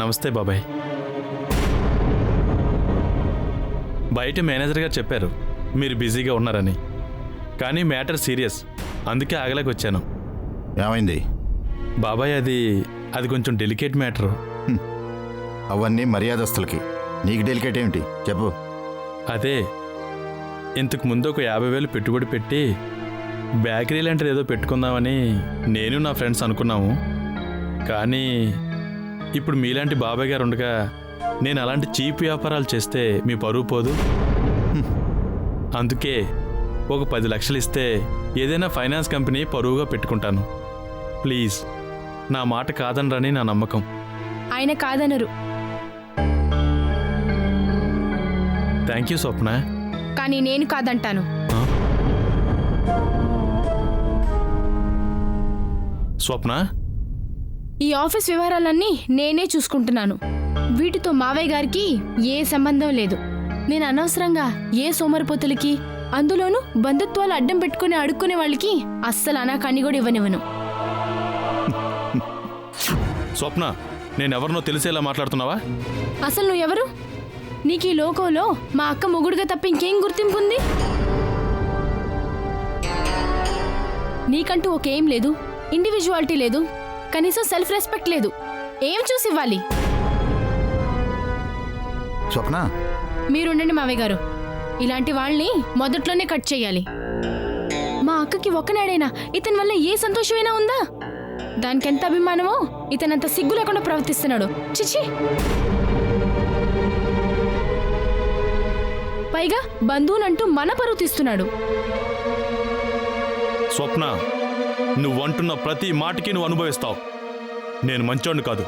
నమస్తే బాబాయ్. బయట మేనేజర్ గారు చెప్పారు మీరు బిజీగా ఉన్నారని, కానీ మ్యాటర్ సీరియస్, అందుకే ఆగలేక వచ్చాను. ఏమైంది బాబాయ్? అది కొంచెం డెలికేట్ మ్యాటరు. అవన్నీ మర్యాదస్తులకి, నీకు డెలికేట్ ఏమిటి చెప్పు. అదే ఇంతకు ముందు ఒక 50,000 పెట్టుబడి పెట్టి బేకరీ లాంటిది ఏదో పెట్టుకుందామని నేను నా ఫ్రెండ్స్ అనుకున్నాము. కానీ ఇప్పుడు మీలాంటి బాబాయ్ గారు ఉండగా నేను అలాంటి చీప్ వ్యాపారాలు చేస్తే మీ పరువు పోదు. అందుకే ఒక 10 లక్షలు ఇస్తే ఏదైనా ఫైనాన్స్ కంపెనీ పరువుగా పెట్టుకుంటాను. ప్లీజ్ నా మాట కాదనరని నా నమ్మకం. ఆయన కాదనరు. థ్యాంక్ యూ స్వప్న. కానీ నేను కాదంటాను. స్వప్న, ఈ ఆఫీస్ వ్యవహారాలన్నీ నేనే చూసుకుంటున్నాను. వీటితో మావయ్య గారికి ఏ సంబంధం లేదు. నేను అనవసరంగా ఏ సోమరిపోతులకి, అందులోనూ బంధుత్వాలు అడ్డం పెట్టుకుని అడుక్కునే వాళ్ళకి అస్సలు అనా కన్ని కూడా ఇవ్వనివ్వను. స్వప్న, నేనెవరినో తెలిసేలా మాట్లాడుతున్నావా? అసలు నువ్వెవరు? నీకు ఈ లోకంలో మా అక్క మొగుడుగా తప్ప ఇంకేం గుర్తింపు ఉంది? నీకంటూ ఒకేం లేదు, ఇండివిజువాలిటీ లేదు, కనీసం సెల్ఫ్ రెస్పెక్ట్ లేదు. ఏం చూసి ఇవ్వాలి? స్వప్న, మీరుండండి మావయ్య గారు. ఇలాంటి వాళ్ళని మొదట్లోనే కట్ చేయాలి. మా అక్కకి ఒక్కనాడైనా ఇతని వల్ల ఏ సంతోషమైనా ఉందా? దానికెంత అభిమానమో ఇతనంత సిగ్గు లేకుండా ప్రవర్తిస్తున్నాడు. చిచి! పైగా బంధువునంటూ మన పరువు తీస్తున్నాడు. స్వప్న, నువ్వంటున్న ప్రతి మాటకి నువ్వు అనుభవిస్తావు. నేను మంచోడిని కాదు.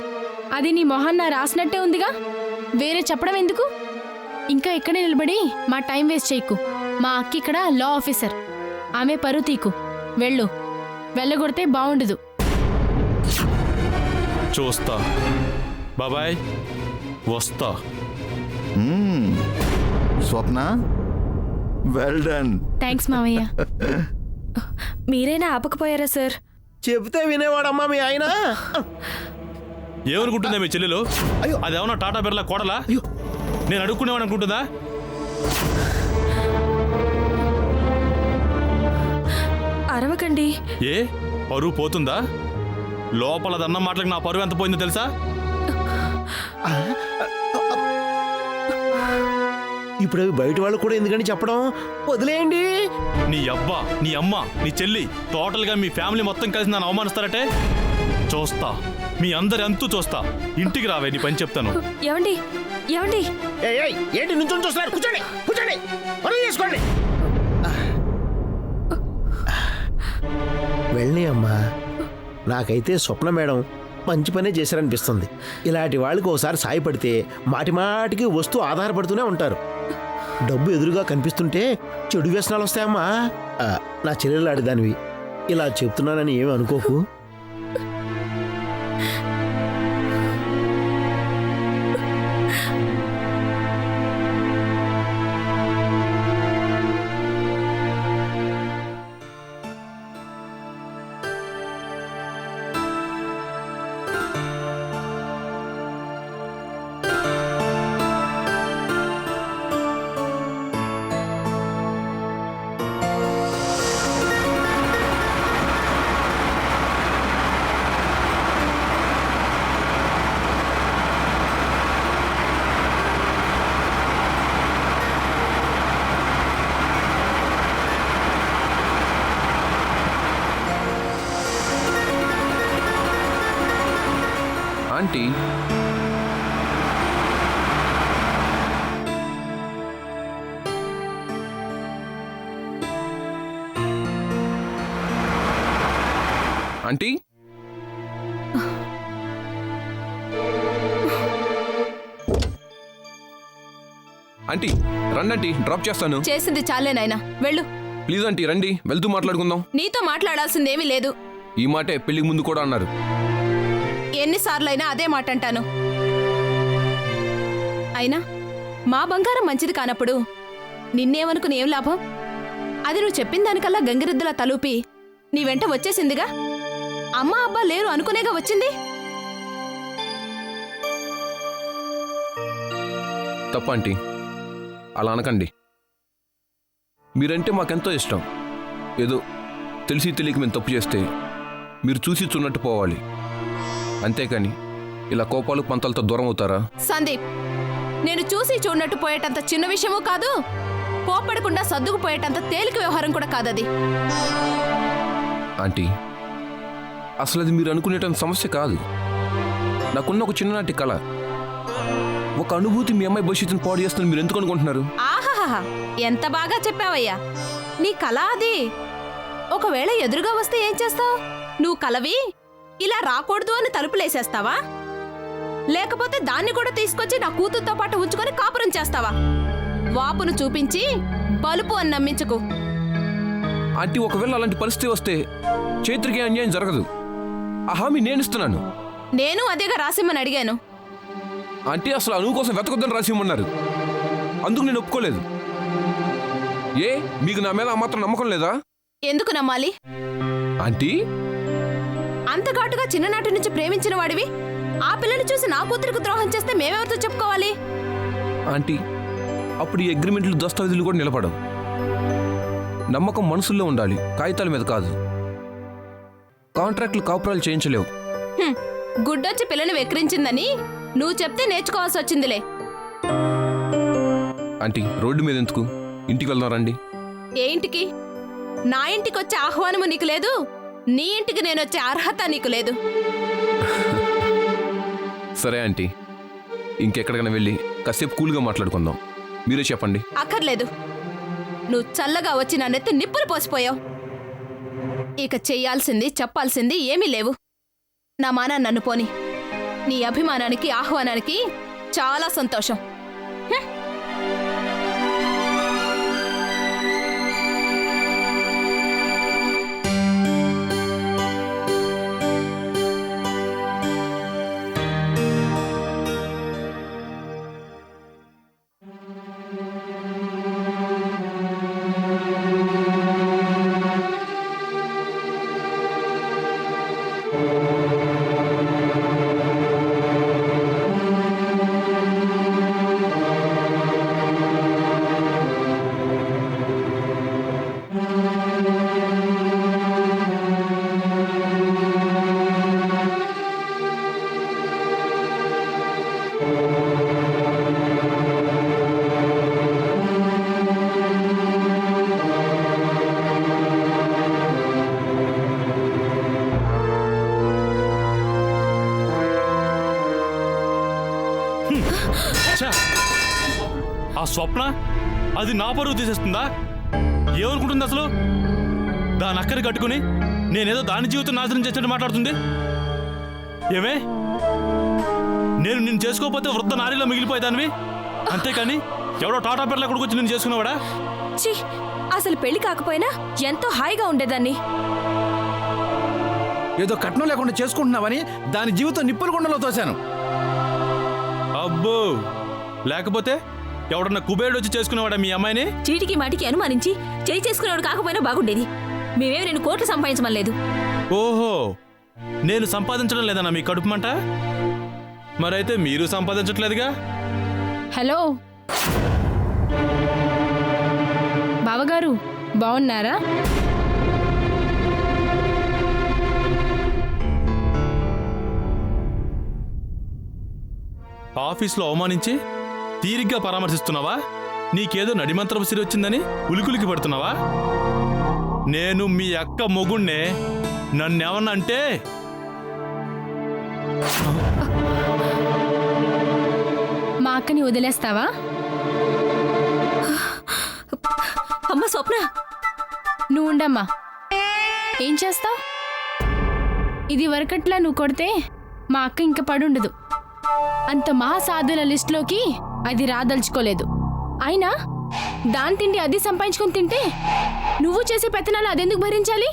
అది నీ మొహాన్న రాసినట్టే ఉందిగా, వేరే చెప్పడం ఎందుకు? ఇంకా ఇక్కడే నిలబడి మా టైం వేస్ట్ చేయకు. మా అక్క ఇక్కడ లా ఆఫీసర్, ఆమె పరువు తీకు. వెళ్ళు, వెళ్ళగొడితే బాగుండదు. చూస్తా బాబాయ్, వస్తా. స్వప్న, వెల్ డన్. థ్యాంక్స్ మావయ్య. మీరైనా ఆపకపోయారా సార్? చెబితే వినేవాడమ్మా మీ ఆయన. ఏమనుకుంటుందా మీ చెల్లెలు? అదేమన్నా టాటా బిర్లా కోడలా? నేను అడుక్కునేవాడు అనుకుంటుందా? అరవకండి. ఏ పరువు పోతుందా? లోపల దన్న మాటలకు నా పరువు ఎంత పోయిందో తెలుసా? ఇప్పుడు అవి బయట వాళ్ళు కూడా ఎందుకని చెప్పడం, వదిలేయండి. నీ అబ్బా, నీ అమ్మ, నీ చెల్లి, టోటల్గా మీ ఫ్యామిలీ మొత్తం కలిసి నన్ను అవమానిస్తారటే చూస్తా. మీ అందరి అంతూ చూస్తా. ఇంటికి రావే, నీ పని చెప్తాను. ఏమండి ఏమండి? ఏంటి నుంచొని చూస్తున్నారు? కూర్చోండి, కూర్చోండి, పనులు చేసుకోండి. వెళ్ళి అమ్మా. నాకైతే స్వప్న మేడం మంచి పనే చేశారనిపిస్తుంది. ఇలాంటి వాళ్ళకి ఓసారి సాయపడితే మాటి మాటికి వస్తూ ఆధారపడుతూనే ఉంటారు. డబ్బు ఎదురుగా కనిపిస్తుంటే చెడు వ్యసనాలు వస్తాయమ్మా. నా చెల్లెలు ఆడిదానివి, ఇలా చెప్తున్నానని ఏమి అనుకోకు. ఆంటీ, ఆంటీ, ఆంటీ రండి ఆంటీ, డ్రాప్ చేస్తాను. చేసింది చాలే నాయనా, వెళ్ళు. ప్లీజ్ ఆంటీ రండి, వెళ్తూ మాట్లాడుకుందాం. నీతో మాట్లాడాల్సిందేమీ లేదు. ఈ మాటే పెళ్లికి ముందు కూడా అన్నారు. ఎన్నిసార్లైనా అదే మాట అంటాను. అయినా మా బంగారం మంచిది కానప్పుడు నిన్నేమనుకుని ఏం లాభం? అది నువ్వు చెప్పిన దానికల్లా గంగిరెద్దులా తలూపి నీ వెంట వచ్చేసిందిగా. అమ్మా అబ్బా లేరు అనుకునేగా వచ్చింది. తప్ప ఆంటీ, అలా అనకండి. మీరంటే మాకెంతో ఇష్టం. ఏదో తెలిసి తెలియక మేము తప్పు చేస్తే మీరు చూసి చూన్నట్టు పోవాలి, అంతేకాని ఇలా కోపాలు పంతాలతో దూరం అవుతారా? సందీప్, నేను చూసి చూడనట్టు పోయేటంత చిన్న విషయమూ కాదు, కోపడకుండా సర్దుకుపోయేటంత తేలిక వ్యవహారం కూడా కాదది. ఆంటీ, అసలు అది మీరు అనుకునేటంత సమస్య కాదు. నాకున్న ఒక చిన్ననాటి కళ, ఒక అనుభూతి మీ అమ్మాయి భవిష్యత్తును పాడు చేస్తుందని మీరు ఎందుకు అనుకుంటున్నారు? ఆహాహా, ఎంత బాగా చెప్పావయ్యా. నీ కళ అది. ఒకవేళ ఎదురుగా వస్తే ఏం చేస్తావు? నువ్వు కలవి ఇలా రాకూడదు అని తలుపులేసేస్తావా? లేకపోతే దాన్ని కూడా తీసుకొచ్చి నా కూతురుతో పాటు ఉంచుకొని కాపురం చేస్తావా? వాపును చూపించి బలుపు అని నమ్మించకు. ఆంటీ, ఒకవేళ అలాంటి పరిస్థితి వస్తే చైత్రకి అన్యాయం జరగదు. ఆ హామీ నేను ఇస్తున్నాను. నేను అదేగా రాసిమ్మని అడిగాను. ఆంటీ, అసలు అనువు కోసం వెతకొద్దని రాసి ఇమ్మన్నారు, అందుకు నేను ఒప్పుకోలేదు. ఏ, మీకు నా మీద ఆ మాత్రం నమ్మకం లేదా? ఎందుకు నమ్మాలి? ఆంటీ, అంత ఘాటుగా చిన్ననాటి నుంచి ప్రేమించిన వాడివి ఆ పిల్లని చూసి నా కూతురికి ద్రోహం చేస్తే మేమెవరితో చెప్పుకోవాలి? ఆంటీ, అప్పుడు ఈ అగ్రిమెంట్లు దస్తావేజులు కూడా నిలబడవు. నమ్మకం మనసుల్లో ఉండాలి, కాగితాల మీద కాదు. కాంట్రాక్టులు కాపురాలు చేయించలేవు. హ్మ్, గుడ్డొచ్చి పిల్లని వెక్రించిందని నువ్వు చెప్తే నేర్చుకోవాల్సి వచ్చిందిలే. ఆంటీ, రోడ్డు మీద ఎందుకు? ఇంటికి వెళ్దాం రండి. ఏ ఇంటికి? నా ఇంటికి వచ్చే ఆహ్వానము నీకు లేదు, నీ ఇంటికి నేను వచ్చే అర్హత నీకు లేదు. సరే ఆంటీ, ఇంకెక్కడికైనా వెళ్ళి కాసేపు కూల్గా మాట్లాడుకుందాం. మీరే చెప్పండి. అక్కర్లేదు, నువ్వు చల్లగా వచ్చి నా నెత్తి నిప్పులు పోసిపోయావు. ఇక చెయ్యాల్సింది చెప్పాల్సింది ఏమీ లేవు. నా మానాన్ని నన్ను పోని. నీ అభిమానానికి ఆహ్వానానికి చాలా సంతోషం. హ్మ్. ఛా! ఆ స్వప్న అది నా పరువు తీసేస్తుందా? ఏమనుకుంటుంది అసలు? దాని అక్కడి కట్టుకుని నేనేదో దాని జీవితం నాశనం చేసినట్టు మాట్లాడుతుంది. ఏమే, నేను నిన్ను చేసుకోకపోతే వృద్ధ నారీలో మిగిలిపోయేదానివి, అంతేకాని ఎవడో టాటా పేర్ల కొడుకు వచ్చి నేను చేసుకున్నావాడా? ఛీ, అసలు పెళ్లి కాకపోయినా ఎంతో హాయిగా ఉండేదాన్ని. ఏదో కట్నం లేకుండా చేసుకుంటున్నావని దాని జీవితం నిప్పుల గుండలో తోశాను. అబ్బో, లేకపోతే ఎవడన్నా కుబేరుడు వచ్చి చేసుకునేవాడా మీ అమ్మాయిని? చీటికి మాటికి అనుమానించి చేయి చేసుకునేవాడు కాకపోయినా బాగుండేది. మేమేమి నేను కోట్లు సంపాదించమలేదు. ఓహో, నేను సంపాదించడం లేదన్నా మీ కడుపు మంట? మరైతే మీరు సంపాదించట్లేదుగా? హలో బావగారు, బాగున్నారా? ఆఫీస్లో అవమానించి తీరిగ్గా పరామర్శిస్తున్నావా? నీకేదో నడిమంత్రపు సిరి వచ్చిందని ఉలికులికి పడుతున్నావా? నేను మీ అక్క మొగుణ్ణే, నన్నేమన్నా అంటే మా అక్కని వదిలేస్తావా? అమ్మ స్వప్న, నువ్వు ఉండమ్మా. ఏం చేస్తావు? ఇది వరకట్లా నువ్వు కొడితే మా అక్క ఇంక పడుండదు. అంత మహాసాధుల లిస్టులోకి అది రాదలుచుకోలేదు. అయినా దాని తిండి అది సంపాదించుకొని తింటే నువ్వు చేసే పెత్తనాలు అదెందుకు భరించాలి?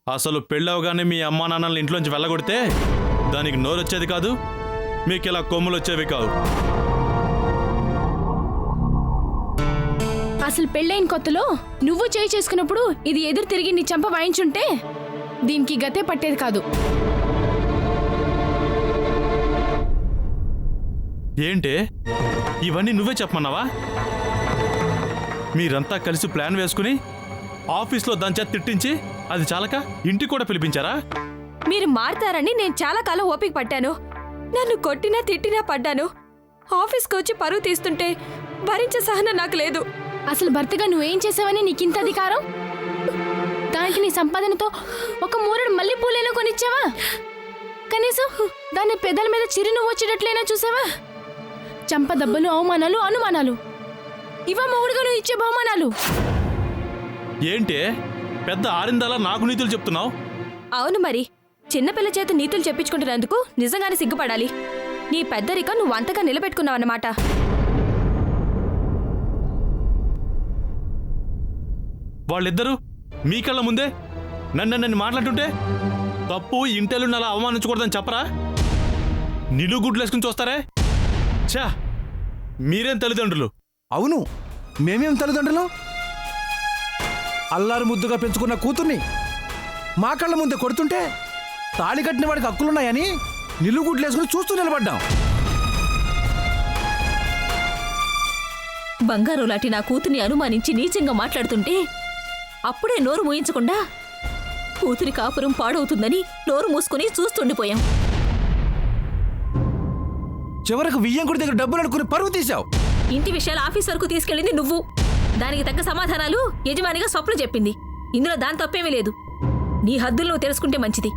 అసలు పెళ్ళవగానే మీ అమ్మా నాన్నల్ని ఇంట్లోంచి వెళ్ళగొడితే దానికి నోరొచ్చేది కాదు, మీకు ఇలా కొమ్ములు వచ్చేవి కావు. అసలు పెళ్ళైన కొత్తలో నువ్వు చేయి చేసుకున్నప్పుడు ఇది ఎదురు తిరిగి నీ చంప వాయించుంటే దీనికి గతే పట్టేది కాదు. ఏంటే ఇవన్నీ నువ్వే చెప్పమన్నావా? మీరంతా కలిసి ప్లాన్ వేసుకుని ఆఫీస్లో దాని చేత తిట్టించి అది చాలక ఇంటికి కూడా పిలిపించారా? మీరు మారతారని నేను చాలా కాలం ఓపిక పట్టాను. నన్ను కొట్టినా తిట్టినా పడ్డాను. ఆఫీస్కి వచ్చి పరువు తీస్తుంటే భరించే సహనం నాకు లేదు. అసలు భర్తగా నువ్వేం చేసావని నీకింత అధికారం? దానికి నీ సంపాదనతో ఒక మూరెడు మల్లెపూలైనా కొనిచ్చావా? కనీసం దాని పెదల మీద చిరునవ్వు వచ్చేటట్లయినా చూసావా? చంప దెబ్బలు, అవమానాలు, అనుమానాలు ఇవా మొగుడుగా నువ్వు ఇచ్చే బహుమానాలు? ఏంటే పెద్ద ఆరిందాలా నాకు నీతులు చెప్తున్నావు? అవును మరి, చిన్నపిల్ల చేత నీతులు చెప్పించుకుంటున్నందుకు నిజంగానే సిగ్గుపడాలి. నీ పెద్దరికం నువ్వు అంతగా నిలబెట్టుకున్నావన్నమాట. వాళ్ళిద్దరూ మీ కళ్ళ ముందే నన్ను మాట్లాడుతుంటే తప్పు ఇంటెలు అలా అవమానించకూడదని చెప్పరా? నిలుగుడ్లేసుకుని చూస్తారే? ఛా, మీరేం తల్లిదండ్రులు? అవును, మేమేం తల్లిదండ్రులు? అల్లారు ముద్దుగా పెంచుకున్న కూతుర్ని మా కళ్ళ ముందే కొడుతుంటే తాళి కట్టిన వాడికి హక్కులున్నాయని నిలుగుడ్లేసుకుని చూస్తూ నిలబడ్డాం. బంగారు లాంటి నా కూతుర్ని అనుమానించి నీచంగా మాట్లాడుతుంటే అప్పుడే నోరు మూయించకుండా కూతురి కాపురం పాడవుతుందని నోరు మూసుకుని చూస్తుండిపోయాం. చివరకు వియ్యంకుడి దగ్గర డబ్బులు అనుకుని పరువు తీశావు. ఇంటి విషయాలు ఆఫీస్ వరకు తీసుకెళ్ళింది నువ్వు. దానికి తగ్గ సమాధానాలు యజమానిగా స్వప్న చెప్పింది. ఇందులో దాని తప్పేమీ లేదు. నీ హద్దులు నువ్వు తెలుసుకుంటే మంచిది.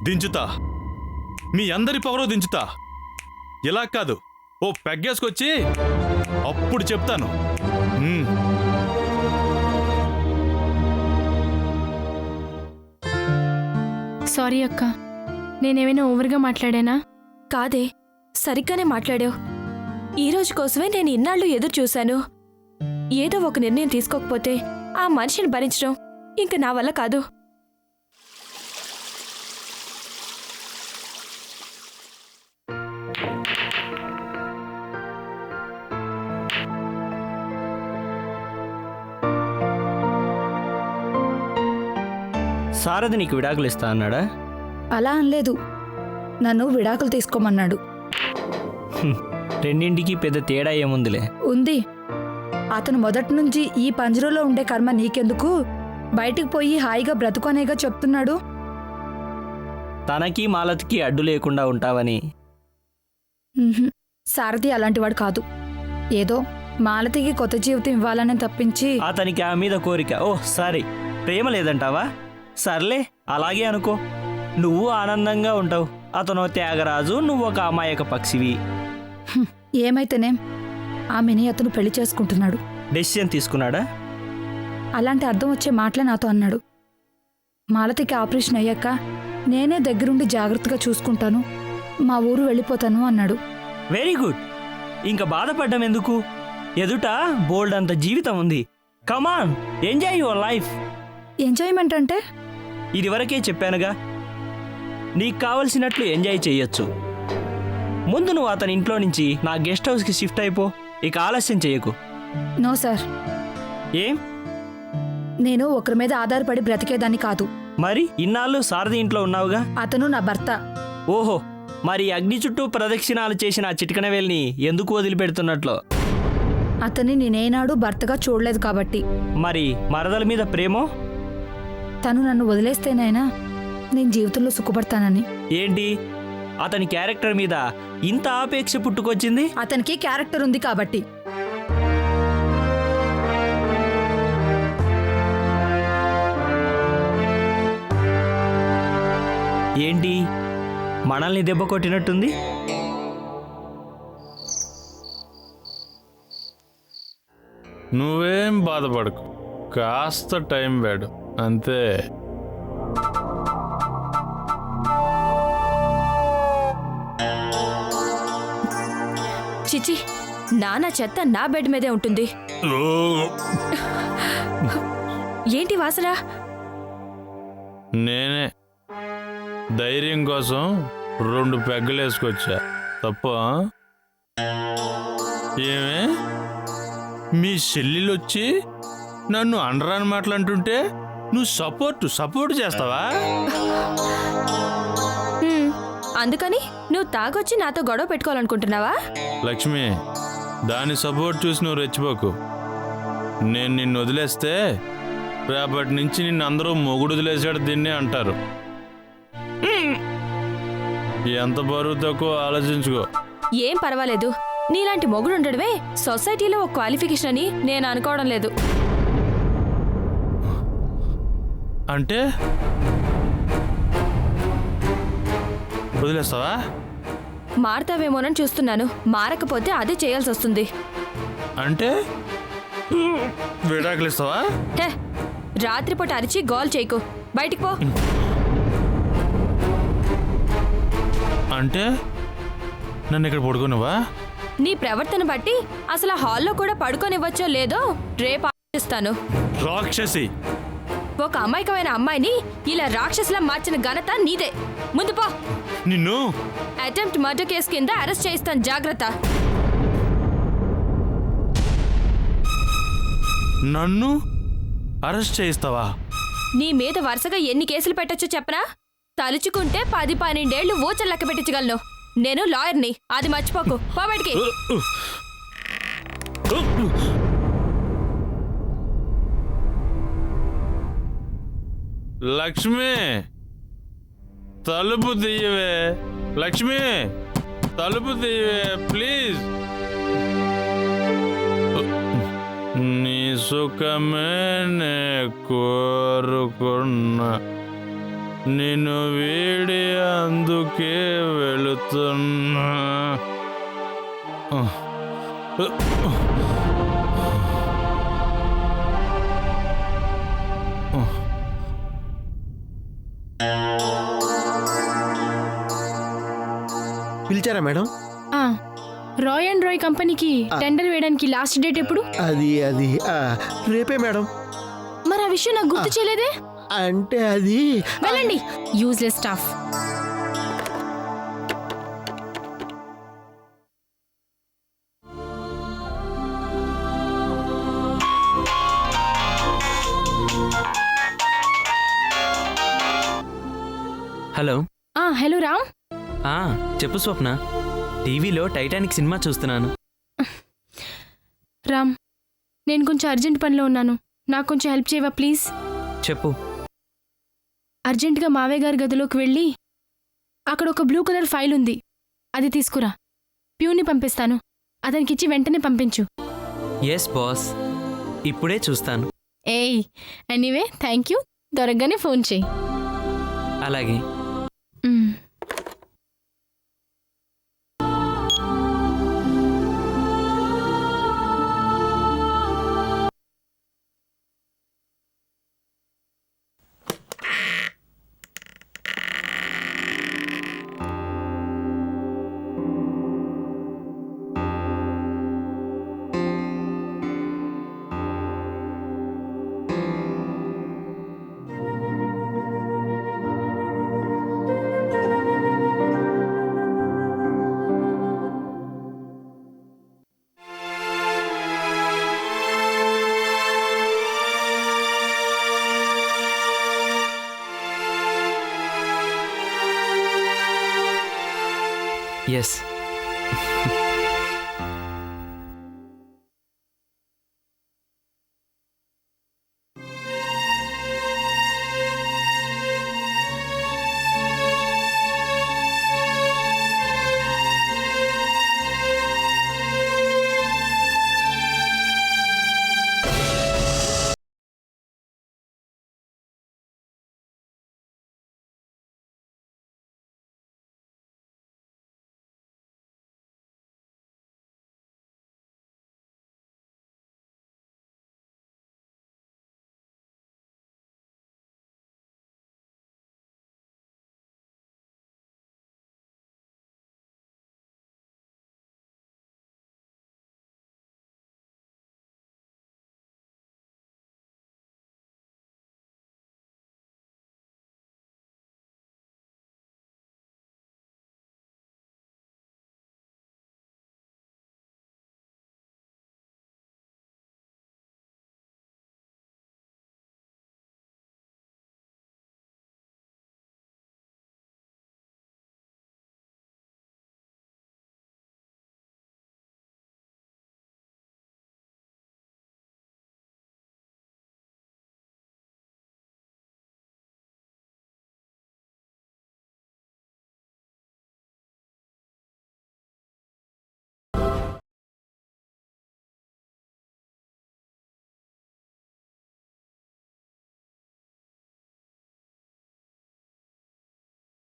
దించుతా, మీ అందరి పవరో దించుతా. ఇలా కాదు, ఓ పెగ్గేసుకొచ్చి అప్పుడు చెప్తాను. సారీ అక్క, నేనేమైనా ఓవర్గా మాట్లాడానా? కాదే, సరిగ్గానే మాట్లాడావు. ఈ రోజు కోసమే నేను ఇన్నాళ్ళు ఎదురు చూశాను. ఏదో ఒక నిర్ణయం తీసుకోకపోతే ఆ మనిషిని భరించడం ఇంక నా వల్ల కాదు. సారథి నీకు విడాకులు ఇస్తా అన్నాడా? అలా అనలేదు, నన్ను విడాకులు తీసుకోమన్నాడు. రెండింటికి పెద్ద తేడా ఏముందిలే. ఉంది. అతను మొదటి నుంచి ఈ పంజరంలో ఉండే కర్మ నీకెందుకు, బయటికి పోయి హాయిగా బ్రతుకొనేగా చెప్తున్నాడు. తనకి మాలతికి అడ్డు లేకుండా ఉంటావని. సారథి అలాంటివాడు కాదు. ఏదో మాలతికి కొత్త జీవితం ఇవ్వాలని తప్పించి. అతనికి ఆ మీద కోరిక. ఓ సారీ, ప్రేమ లేదంటావా? సర్లే, అలాగే అనుకో. నువ్వు ఆనందంగా ఉంటావు, అతను త్యాగరాజు, నువ్వు ఒక అమాయక పక్షివి. ఏమైతేనేం, ఆమెని అతను పెళ్లి చేసుకుంటున్నాడు. డెసిషన్ తీసుకున్నాడా? అలాంటి అర్థం వచ్చే మాటలే నాతో అన్నాడు. మాలతికి ఆపరేషన్ అయ్యాక నేనే దగ్గరుండి జాగ్రత్తగా చూసుకుంటాను, మా ఊరు వెళ్ళిపోతాను అన్నాడు. Very good. ఇంకా బాధపడ్డం ఎందుకు? ఎదుట బోల్డ్ అంత జీవితం ఉంది. కమాన్, ఎంజాయ్ యువర్ లైఫ్. ఎంజాయ్మెంట్ అంటే? ఇదివరకే చెప్పానుగా, నీకు కావలసినట్లు ఎంజాయ్ చెయ్యొచ్చు. ముందు నువ్వు అతని ఇంట్లో నుంచి నా గెస్ట్ హౌస్కి షిఫ్ట్ అయిపో. ఇక ఆలస్యం చెయ్యకు. No sir. ఏం? నేను ఒకరి మీద ఆధారపడి బ్రతికేదాన్ని కాదు. మరి ఇన్నాళ్ళు సారథి ఇంట్లో ఉన్నావుగా? అతను నా భర్త. ఓహో, మరి అగ్ని చుట్టూ ప్రదక్షిణాలు చేసిన ఆ చిటికన వేల్ని ఎందుకు వదిలిపెడుతున్నట్లు? అతన్ని నేనేనాడు భర్తగా చూడలేదు కాబట్టి. మరి మరదల మీద ప్రేమో? తను నన్ను వదిలేస్తేనైనా నేను జీవితంలో సుఖపడతానని. ఏంటి, అతని క్యారెక్టర్ మీద ఇంత ఆపేక్ష పుట్టుకొచ్చింది? అతనికి క్యారెక్టర్ ఉంది కాబట్టి. ఏంటి, మనల్ని దెబ్బ కొట్టినట్టుంది? నువ్వేం బాధపడకు, కాస్త టైం వేడు అంతే. చిచి, నానా చెత్త నా బెడ్ మీదే ఉంటుంది. ఏంటి వాసన? నేనే ధైర్యం కోసం 2 పెగ్గలు వేసుకొచ్చా. తప్ప ఏమే, మీ చెల్లెలొచ్చి నన్ను అండరాని మాటలు అంటుంటే నువ్వు సపోర్ట్ చేస్తావా? అందుకని నువ్వు తాగొచ్చి నాతో గొడవ పెట్టుకోవాలనుకుంటున్నావా? లక్ష్మి, దాని సపోర్ట్ చూసి నువ్వు రెచ్చిపోకు. నేను నిన్ను వదిలేస్తే రేపటి నుంచి నిన్ను అందరూ మొగుడు వదిలేసాడు దీన్నే అంటారు. ఎంత బరువు తక్కువ ఆలోచించుకో. ఏం పర్వాలేదు, నీలాంటి మొగుడు ఉండడమే సొసైటీలో ఒక క్వాలిఫికేషన్ అని నేను అనుకోవడం లేదు. అంటే వదిలేస్తావా? మారతావేమోనని చూస్తున్నాను. మారకపోతే అదే చేయాల్సి వస్తుంది. అంటే విడాకులు ఇస్తావా? హే, రాత్రిపూట అరిచి గోల్ చేయకు, బయటికి పో. అంటే నన్ను ఇక్కడ పడుకోనివ్వా? నీ ప్రవర్తన బట్టి అసలు ఆ హాల్లో కూడా పడుకోనివ్వచ్చో లేదో రేపు ఆలోచిస్తాను. రాక్షసి! ఒక అమాయకమైన అమ్మాయిని ఇలా రాక్షసులా మార్చిన ఘనత నీదే. ముందు పో. నిన్ను అటెంప్ట్ మర్డర్ కేసు కింద అరెస్ట్ చేయిస్తాను, జాగ్రత్త. నన్ను అరెస్ట్ చేయిస్తావా? నీ మీద వరుసగా ఎన్ని కేసులు పెట్టొచ్చో చెప్పనా? తలుచుకుంటే 10-12 ఏళ్లు ఊచలు లెక్క పెట్టించగలను. నేను లాయర్ని, అది మర్చిపోకు. పో బయటికి. లక్ష్మి, తలుపు తీయవే. లక్ష్మి, తలుపు తీయవే ప్లీజ్. నీ సుఖమే నే కోరుకున్నా, నిన్ను వీడి అందుకే వెళుతున్నా. పిలిచారా మేడం? ఆ, రాయ్ అండ్ రాయ్ కంపెనీకి టెండర్ వేయడానికి లాస్ట్ డేట్ ఎప్పుడు? అది రేపే మేడం. మరి ఆ విషయం నాకు గుర్తు చేయలేదే? అంటే అది వెళ్ళండి, useless staff. Hello. Hello Ram. చెప్పు స్వప్న. టీవీలో టైటానిక్ సినిమా చూస్తున్నాను. రామ్, నేను కొంచెం అర్జెంట్ పనిలో ఉన్నాను. నాకు కొంచెం హెల్ప్ చేయవా ప్లీజ్? చెప్పు. అర్జెంటుగా మావయ్య గారి గదిలోకి వెళ్ళి అక్కడ ఒక బ్లూ కలర్ ఫైల్ ఉంది, అది తీసుకురా. ప్యూని పంపిస్తాను, అతనికిచ్చి వెంటనే పంపించు. ఎస్ బాస్, ఇప్పుడే చూస్తాను. ఏయ్, ఎనీవే థ్యాంక్ యూ. దొరకగానే ఫోన్ చేయి. అలాగే. ఎస్.